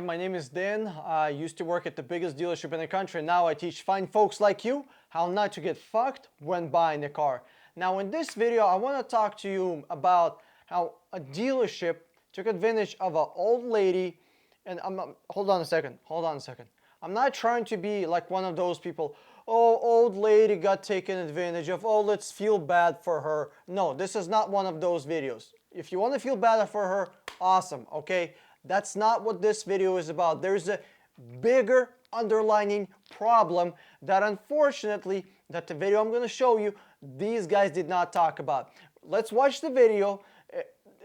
Hey, my name is Dan. I used to work at the biggest dealership in the country. Now I teach fine folks like you how not to get fucked when buying a car. Now in this video, I want to talk to you about how a dealership took advantage of an old lady. And hold on a second. I'm not trying to be like one of those people. Oh, old lady got taken advantage of. Oh, let's feel bad for her. No, this is not one of those videos. If you want to feel bad for her, awesome, okay? That's not what this video is about. There's a bigger underlying problem that unfortunately, that the video I'm going to show you, these guys did not talk about. Let's watch the video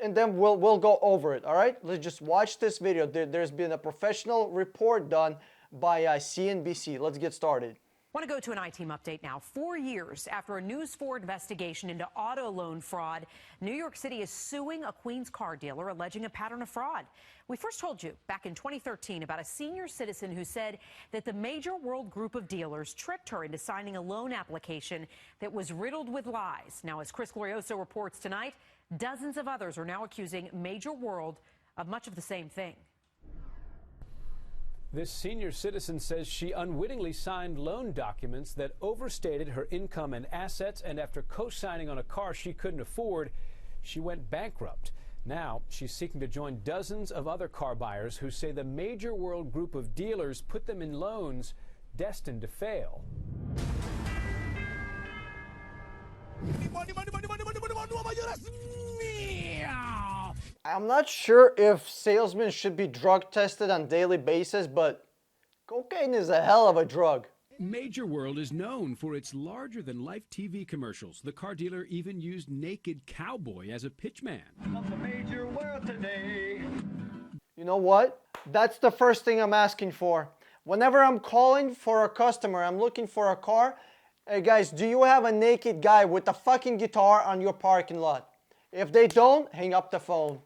and then we'll go over it, all right? Let's just watch this video. There's been a professional report done by CNBC. Let's get started. I want to go to an I-Team update now. 4 years after a News 4 investigation into auto loan fraud, New York City is suing a Queens car dealer alleging a pattern of fraud. We first told you back in 2013 about a senior citizen who said that the Major World group of dealers tricked her into signing a loan application that was riddled with lies. Now, as Chris Glorioso reports tonight, dozens of others are now accusing Major World of much of the same thing. This senior citizen says she unwittingly signed loan documents that overstated her income and assets, and after co-signing on a car she couldn't afford, she went bankrupt. Now she's seeking to join dozens of other car buyers who say the Major World group of dealers put them in loans destined to fail. I'm not sure if salesmen should be drug tested on a daily basis, but cocaine is a hell of a drug. Major World is known for its larger-than-life TV commercials. The car dealer even used naked cowboy as a pitchman. The Major World today. You know what? That's the first thing I'm asking for. Whenever I'm calling for a customer, I'm looking for a car. Hey guys, do you have a naked guy with a fucking guitar on your parking lot? If they don't, hang up the phone.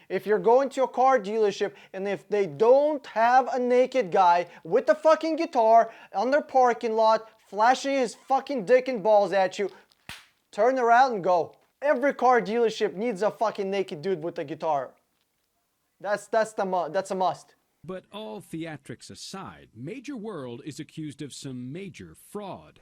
If you're going to a car dealership and if they don't have a naked guy with a fucking guitar on their parking lot flashing his fucking dick and balls at you, turn around and go. Every car dealership needs a fucking naked dude with a guitar. That's a must. But all theatrics aside, Major World is accused of some major fraud.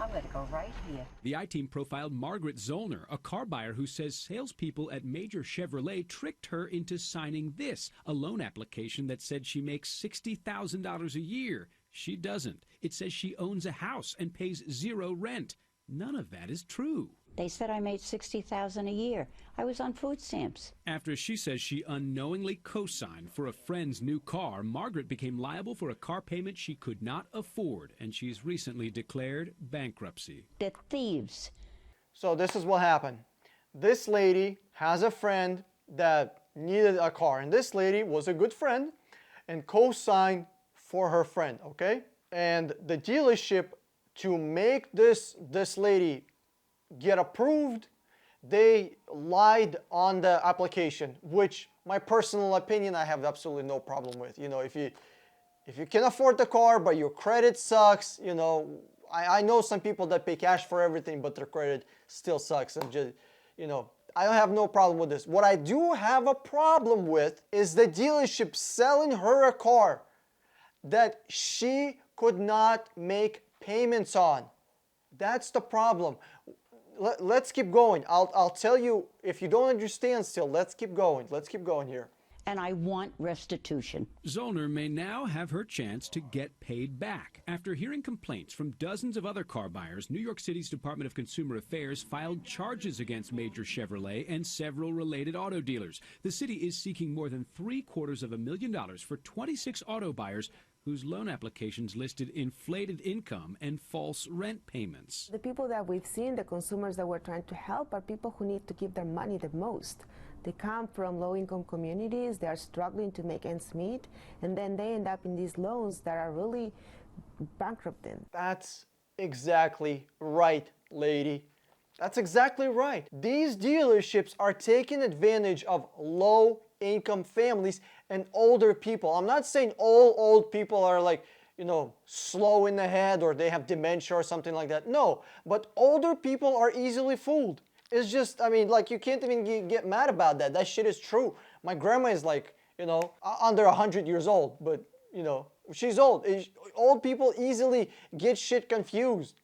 I'm going to go right here. The I-Team profiled Margaret Zollner, a car buyer who says salespeople at Major Chevrolet tricked her into signing this, a loan application that said she makes $60,000 a year. She doesn't. It says she owns a house and pays zero rent. None of that is true. They said I made $60,000 a year. I was on food stamps. After she says she unknowingly co-signed for a friend's new car, Margaret became liable for a car payment she could not afford, and she's recently declared bankruptcy. They're thieves. So this is what happened. This lady has a friend that needed a car, and this lady was a good friend and co-signed for her friend, okay? And the dealership, to make this lady get approved, they lied on the application, which my personal opinion, I have absolutely no problem with. You know, if you can afford the car but your credit sucks, you know, I know some people that pay cash for everything but their credit still sucks, and just, you know, I don't have no problem with this. What I do have a problem with is the dealership selling her a car that she could not make payments on. That's the problem. Let's keep going. I'll tell you, if you don't understand still, let's keep going. Let's keep going here. And I want restitution. Zollner may now have her chance to get paid back. After hearing complaints from dozens of other car buyers, New York City's Department of Consumer Affairs filed charges against Major Chevrolet and several related auto dealers. The city is seeking more than $750,000 for 26 auto buyers whose loan applications listed inflated income and false rent payments. The people that we've seen, the consumers that we're trying to help, are people who need to give their money the most. They come from low-income communities, they are struggling to make ends meet, and then they end up in these loans that are really bankrupting. That's exactly right, lady. That's exactly right. These dealerships are taking advantage of low-income families and older people. I'm not saying all old people are like, you know, slow in the head or they have dementia or something like that. No, but older people are easily fooled. It's just, I mean, like, you can't even get mad about that. That shit is true. My grandma is like under 100 years old, but, she's old. Old people easily get shit confused.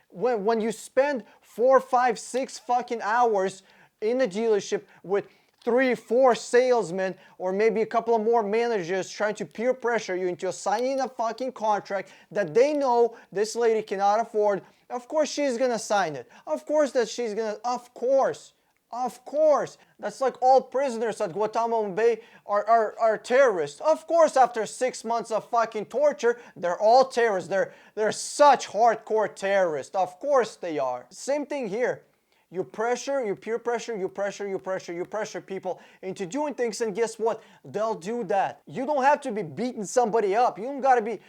When you spend 4, 5, 6 fucking hours in a dealership with 3, 4 salesmen or maybe a couple of more managers trying to peer pressure you into signing a fucking contract that they know this lady cannot afford, of course she's gonna sign it. Of course Of course. That's like all prisoners at Guantanamo Bay are terrorists. Of course, after 6 months of fucking torture, they're all terrorists. They're such hardcore terrorists. Of course they are. Same thing here. You pressure, you peer pressure, you pressure people into doing things, and guess what? They'll do that. You don't have to be beating somebody up. You don't gotta be,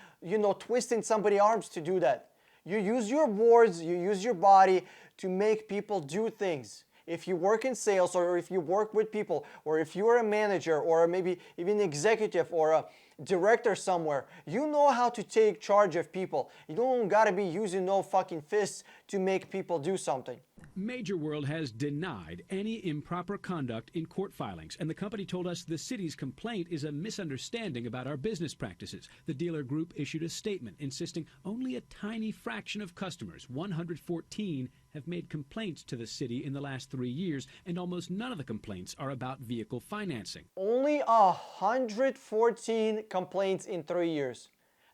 twisting somebody's arms to do that. You use your words, you use your body to make people do things. If you work in sales, or if you work with people, or if you're a manager, or maybe even executive, or a director somewhere, you know how to take charge of people. You don't gotta be using no fucking fists to make people do something. Major World has denied any improper conduct in court filings, and the company told us the city's complaint is a misunderstanding about our business practices. The dealer group issued a statement insisting only a tiny fraction of customers, 114, have made complaints to the city in the last 3 years, and almost none of the complaints are about vehicle financing. Only 114 complaints in 3 years.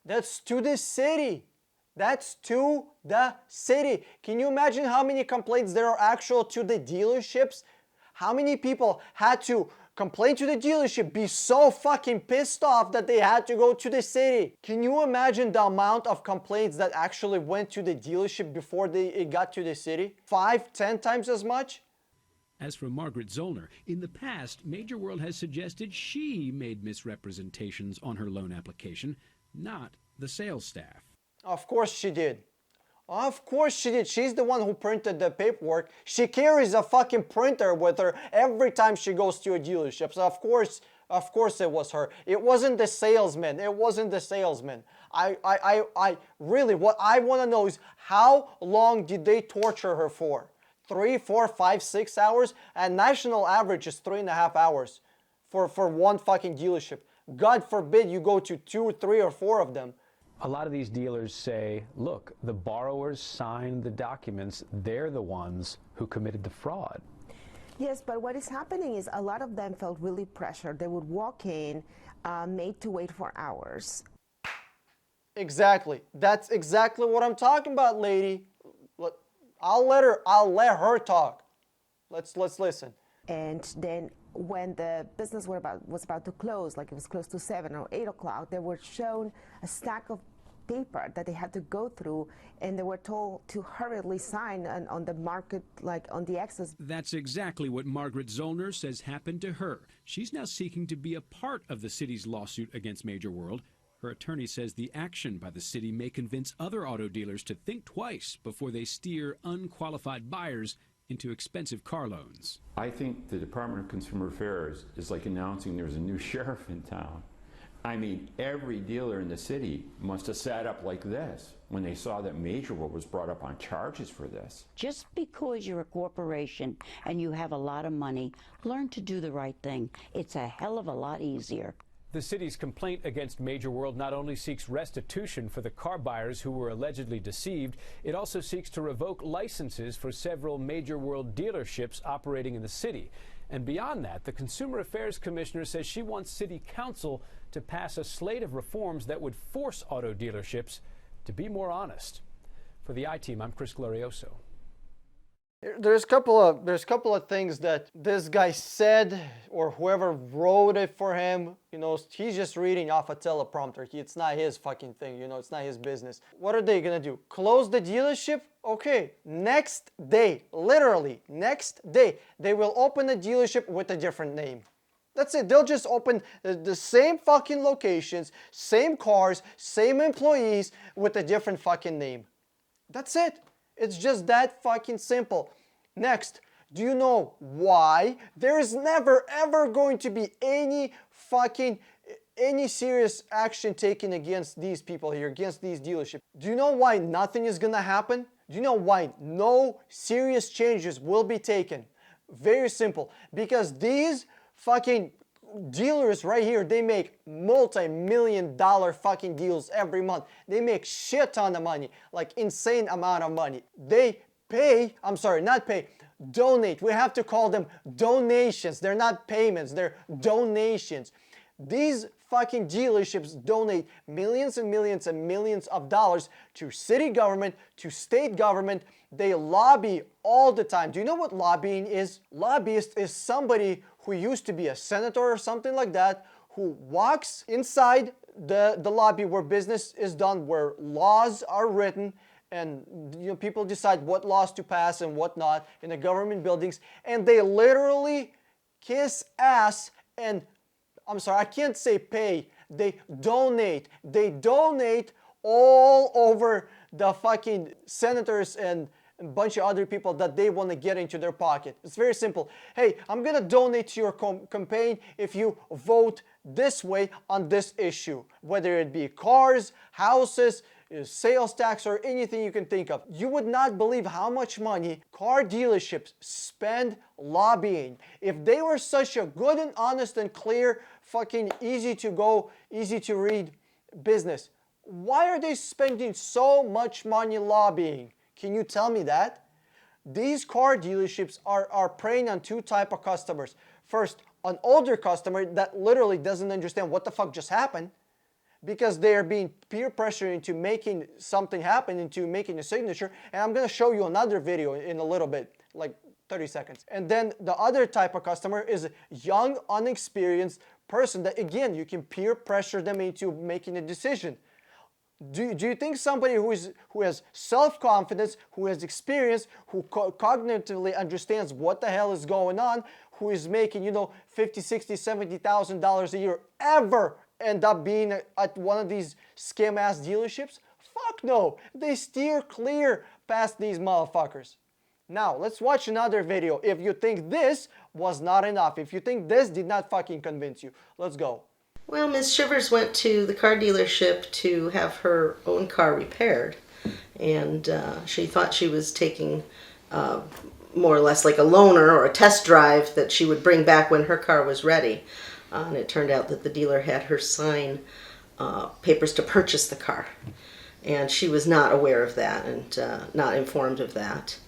That's to the city. That's to the city. Can you imagine how many complaints there are actual to the dealerships? How many people had to complain to the dealership, be so fucking pissed off that they had to go to the city? Can you imagine the amount of complaints that actually went to the dealership before it got to the city? 5, 10 times as much? As for Margaret Zollner, in the past, Major World has suggested she made misrepresentations on her loan application, not the sales staff. Of course she did. Of course she did. She's the one who printed the paperwork. She carries a fucking printer with her every time she goes to a dealership. So of course it was her. It wasn't the salesman. It wasn't the salesman. I really, what I want to know is how long did they torture her for? 3, 4, 5, 6 hours? And national average is 3.5 hours for one fucking dealership. God forbid you go to 2, 3, or 4 of them. A lot of these dealers say, look, the borrowers signed the documents. They're the ones who committed the fraud. Yes, but what is happening is a lot of them felt really pressured. They would walk in, made to wait for hours. Exactly. That's exactly what I'm talking about, lady. I'll let her talk. Let's listen. And then when the business was about to close, like it was close to 7 or 8 o'clock, they were shown a stack of paper that they had to go through, and they were told to hurriedly sign on the market, like on the excess. That's exactly what Margaret Zollner says happened to her. She's now seeking to be a part of the city's lawsuit against Major World. Her attorney says the action by the city may convince other auto dealers to think twice before they steer unqualified buyers into expensive car loans. I think the Department of Consumer Affairs is like announcing there's a new sheriff in town. I mean, every dealer in the city must have sat up like this when they saw that Major World was brought up on charges for this. Just because you're a corporation and you have a lot of money, learn to do the right thing. It's a hell of a lot easier. The city's complaint against Major World not only seeks restitution for the car buyers who were allegedly deceived, it also seeks to revoke licenses for several Major World dealerships operating in the city. And beyond that, the Consumer Affairs Commissioner says she wants City Council to pass a slate of reforms that would force auto dealerships to be more honest. For the I-Team, I'm Chris Glorioso. There's a couple of things that this guy said, or whoever wrote it for him, he's just reading off a teleprompter. It's not his fucking thing, it's not his business. What are they gonna do? Close the dealership? Okay, next day, literally next day, they will open a dealership with a different name. That's it. They'll just open the same fucking locations, same cars, same employees with a different fucking name. That's it. It's just that fucking simple. Next, do you know why there is never ever going to be any serious action taken against these people here, against these dealerships? Do you know why nothing is gonna happen? Do you know why no serious changes will be taken? Very simple. Because these fucking dealers right here, they make multi-million-dollar fucking deals every month. They make shit ton of money, like insane amount of money. They pay, I'm sorry, not pay, donate. We have to call them donations. They're not payments, they're donations. These fucking dealerships donate millions and millions and millions of dollars to city government, to state government. They lobby all the time. Do you know what lobbying is? Lobbyist is somebody who used to be a senator or something like that, who walks inside the lobby where business is done, where laws are written, and people decide what laws to pass and what not in the government buildings, and they literally kiss ass and, I'm sorry, I can't say pay, they donate. They donate all over the fucking senators and a bunch of other people that they want to get into their pocket. It's very simple. Hey, I'm going to donate to your campaign if you vote this way on this issue, whether it be cars, houses, sales tax, or anything you can think of. You would not believe how much money car dealerships spend lobbying. If they were such a good and honest and clear, fucking easy to go, easy to read business, why are they spending so much money lobbying? Can you tell me that? These car dealerships are preying on two types of customers. First, an older customer that literally doesn't understand what the fuck just happened, because they are being peer pressured into making something happen, into making a signature. And I'm going to show you another video in a little bit, like 30 seconds. And then the other type of customer is a young, unexperienced person that, again, you can peer pressure them into making a decision. Do you think somebody who has self-confidence, who has experience, who cognitively understands what the hell is going on, who is making, $50,000, $60,000, $70,000 a year ever end up being at one of these scam-ass dealerships? Fuck no. They steer clear past these motherfuckers. Now, let's watch another video if you think this was not enough. If you think this did not fucking convince you. Let's go. Well, Ms. Shivers went to the car dealership to have her own car repaired. And she thought she was taking more or less like a loaner or a test drive that she would bring back when her car was ready. And it turned out that the dealer had her sign papers to purchase the car. And she was not aware of that and not informed of that.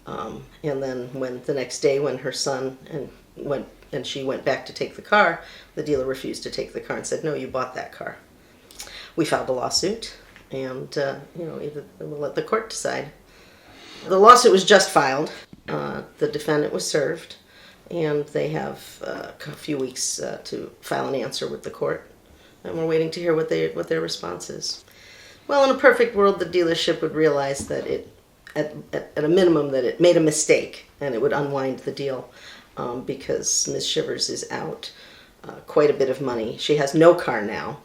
And then when the next day when her son and she went back to take the car, the dealer refused to take the car and said, no, you bought that car. We filed a lawsuit and, either we'll let the court decide. The lawsuit was just filed. The defendant was served. And they have a few weeks to file an answer with the court. And we're waiting to hear what their response is. Well, in a perfect world, the dealership would realize that at a minimum, that it made a mistake and it would unwind the deal because Ms. Shivers is out quite a bit of money. She has no car now.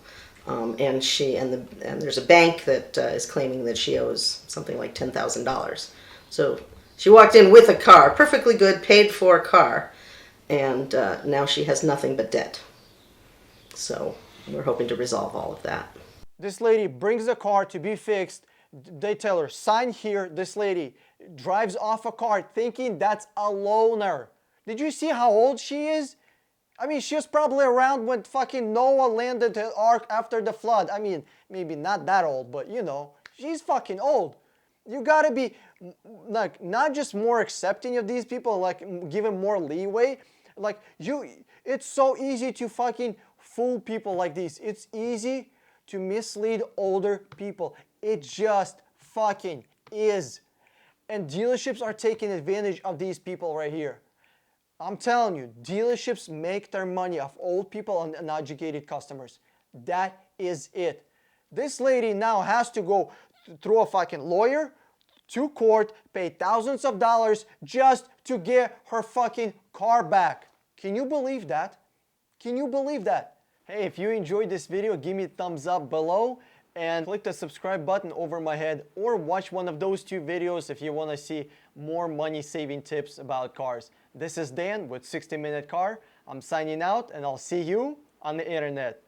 And there's a bank that is claiming that she owes something like $10,000. So she walked in with a car, perfectly good, paid for car. And now she has nothing but debt. So we're hoping to resolve all of that. This lady brings the car to be fixed. They tell her, sign here. This lady drives off a car thinking that's a loaner. Did you see how old she is? I mean, she was probably around when fucking Noah landed the ark after the flood. I mean, maybe not that old, but she's fucking old. You gotta be, like, not just more accepting of these people, like, give them more leeway. Like, it's so easy to fucking fool people like these. It's easy to mislead older people. It just fucking is. And dealerships are taking advantage of these people right here. I'm telling you, dealerships make their money off old people and uneducated customers. That is it. This lady now has to go through a fucking lawyer, to court, pay thousands of dollars just to get her fucking car back. Can you believe that? Can you believe that? Hey, if you enjoyed this video, give me a thumbs up below and click the subscribe button over my head, or watch one of those two videos if you want to see more money saving tips about cars. This is Dan with 60 Minute Car. I'm signing out and I'll see you on the internet.